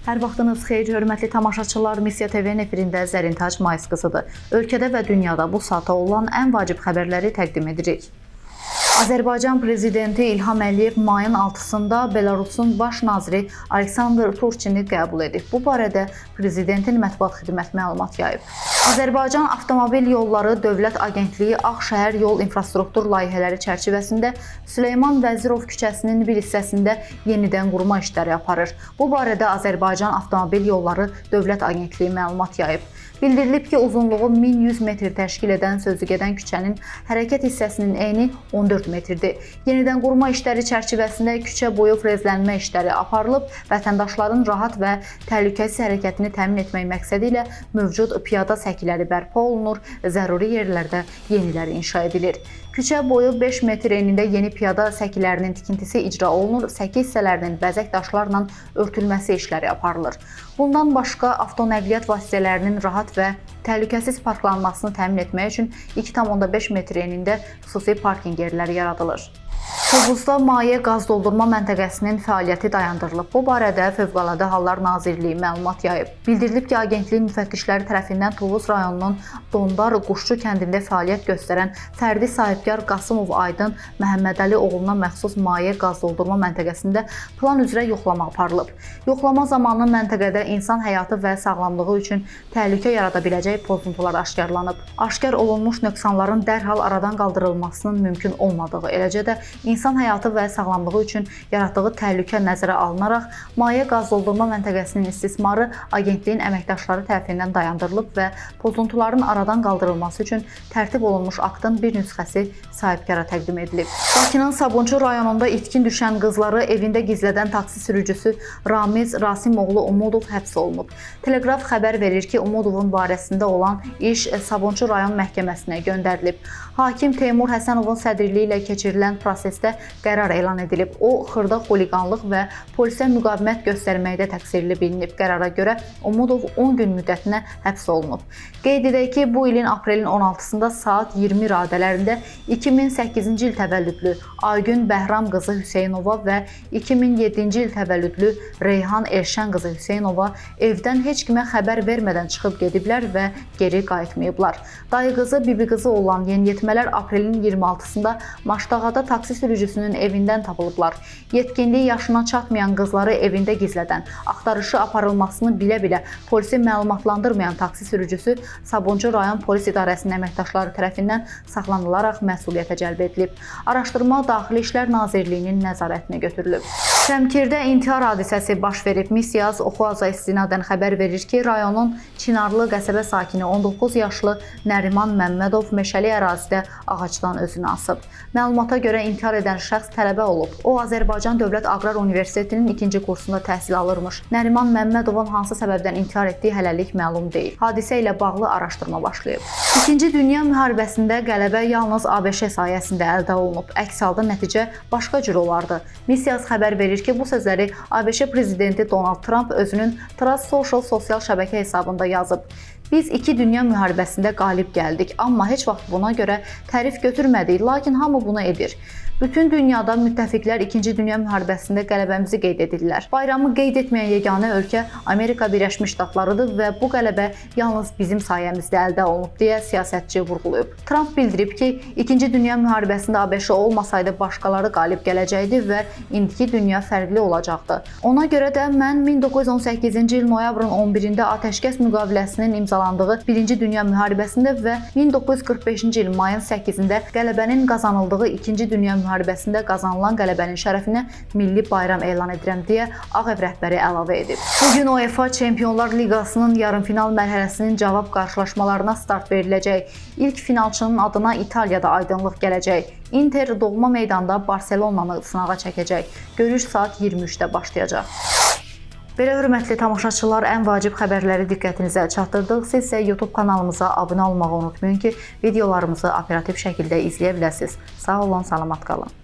Hər vaxtınız xeyir, hörmətli tamaşaçılar. Missiya TV-nin efirində Zərintac Mayıs qızıdır. Ölkədə və dünyada bu saata olan ən vacib xəbərləri təqdim edirik. Azərbaycan Prezidenti İlham Əliyev mayın 6-sında Belarusun baş naziri Aleksandr Turçini qəbul edib. Bu barədə Prezidentin mətbuat xidməti məlumat yayıb. Azərbaycan Avtomobil Yolları Dövlət Agentliyi Ağşəhər yol infrastruktur layihələri çərçivəsində Süleyman Vəzirov küçəsinin bir hissəsində yenidən qurma işləri aparır. Bu barədə Azərbaycan Avtomobil Yolları Dövlət Agentliyi məlumat yayıb. Bildirilib ki, uzunluğu 1100 metr təşkil edən sözügedən küçənin hərəkət hissəsinin eni 14 metrdir. Yenidən qurma işləri çərçivəsində küçə boyu frezlənmə işləri aparılıb, vətəndaşların rahat və təhlükəsiz hərəkətini təmin etmək məqsədi ilə mövcud piyada səkiləri bərpa olunur, zəruri yerlərdə yeniləri inşa edilir. Küçə boyu 5 metr enində yeni piyada səkilərinin tikintisi icra olunur, səki hissələrinin bəzək daşlarla örtülməsi işləri aparılır. Bundan başqa avtonəqliyyat vasitələrinin rahat və təhlükəsiz parklanmasını təmin etmək üçün 2,5 metr enində xüsusi parkinq yerləri yaradılır. Tovuzda maye qaz doldurma məntəqəsinin fəaliyyəti dayandırılıb. Bu barədə Fövqəladə Hallar Nazirliyi məlumat yayıb. Bildirilib ki, agentliyin müfəttişləri tərəfindən Tovuz rayonunun Dondar Quşçu kəndində fəaliyyət göstərən fərdi sahibkar Qasımov Aydın Məhəmmədəli oğluna məxsus maye qaz doldurma məntəqəsində plan üzrə yoxlama aparılıb. Yoxlama zamanı məntəqədə insan həyatı və sağlamlığı üçün təhlükə yarada biləcək pozuntular aşkarlanıb. Aşkar olunmuş nöqsanların dərhal aradan qaldırılmasının mümkün olmadığı, eləcə də İnsan həyatı və sağlamlığı üçün yaratdığı təhlükə nəzərə alınaraq maye qaz doldurma məntəqəsinin istismarı agentliyin əməkdaşları tərəfindən dayandırılıb və pozuntuların aradan qaldırılması üçün tərtib olunmuş aktın bir nüsxəsi sahibkara təqdim edilib. Bakının Sabunçu rayonunda itkin düşən qızları evində gizlədən taksi sürücüsü Ramiz Rasimoğlu Umudov həbs olunub. Teleqraf xəbər verir ki, Umudovun barəsində olan iş Sabunçu rayon məhkəməsinə göndərilib. Hakim Teymur Həsənovun sədrliyi ilə keçirilən prosesdə qərar elan edilib. O, xırda xuliqanlıq və polisə müqavimət göstərməkdə təqsirli bilinib. Qərara görə Umudov 10 gün müddətinə həbs olunub. Qeyd edək ki, bu ilin aprelin 16-sında saat 20 radələrində 2008-ci il təvəllüdlü Aygün Bəhram qızı Hüseynova və 2007-ci il təvəllüdlü Reyhan Elşən qızı Hüseynova evdən heç kimə xəbər vermədən çıxıb gediblər və geri qayıtmayıblar. Dayı qızı, bibi qızı olan yeniyetmələr aprelin 26-sında Maşdağada taksi sürücüsünün evindən tapılıblar. Yetkinlik yaşına çatmayan qızları evində gizlədən, axtarışı aparılmasını bilə-bilə polisi məlumatlandırmayan taksi sürücüsü Sabunçu rayon polis idarəsinin əməkdaşları tərəfindən saxlanılaraq məsuliyyətə cəlb edilib. Araşdırma Daxili İşlər Nazirliyinin nəzarətinə götürülüb. Şəmkirdə intihar hadisəsi baş verib. Missiyaz Oxuaza istinadən xəbər verir ki, rayonun Çinarlı qəsəbə sakini 19 yaşlı Nəriman Məmmədov meşəli ərazidə ağacdan özünü asıb. Məlumata görə intihar edən şəxs tələbə olub. O, Azərbaycan Dövlət Aqrar Universitetinin 2-ci kursunda təhsil alırmış. Nəriman Məmmədovun hansı səbəbdən intihar etdiyi hələlik məlum deyil. Hadisə ilə bağlı araşdırma başlayıb. İkinci Dünya müharibəsində qələbə yalnız ABŞ sayəsində əldə olunub. Əks halda nəticə başqa cür olardı. Missiyaz xəbər verir ki, bu sözləri ABŞ prezidenti Donald Trump özünün Truth Social sosial şəbəkə hesabında yazıb. Biz 2 dünya müharibəsində qalib gəldik, amma heç vaxt buna görə tərif götürmədik, lakin hamı bunu edir. Bütün dünyada müttəfiqlər 2-ci Dünya müharibəsində qələbəmizi qeyd edirlər. Bayramı qeyd etməyən yeganə ölkə Amerika Birləşmiş Ştatlarıdır və bu qələbə yalnız bizim sayəmizdə əldə olunub deyə siyasətçi vurğulayıb. Trump bildirib ki, 2-ci Dünya müharibəsində ABŞ olmasaydı başqaları qalib gələcəkdi və indiki dünya fərqli olacaqdı. Ona görə də mən 1918-ci il noyabrın 11-də atəşkəs müqaviləsinin imzalandığı 1-ci Dünya müharibəsində və 1945-ci il mayın 8-də qələbənin qazanıldığı 2-ci Dünya müharibəsində qazanılan qələbənin şərəfinə milli bayram elan edirəm deyə Ağ Ev rəhbəri əlavə edib. Bugün UEFA Çempionlar Liqasının yarımfinal mərhələsinin cavab qarşılaşmalarına start veriləcək. İlk finalçının adına İtaliyada aydınlıq gələcək. Inter doğma meydanda Barselonanı sınağa çəkəcək. Görüş saat 23-də başlayacaq. Belə hörmətli tamaşaçılar, ən vacib xəbərləri diqqətinizə çatdırdıq. Siz isə YouTube kanalımıza abunə olmağı unutmayın ki, videolarımızı operativ şəkildə izləyə biləsiniz. Sağ olun, salamat qalın.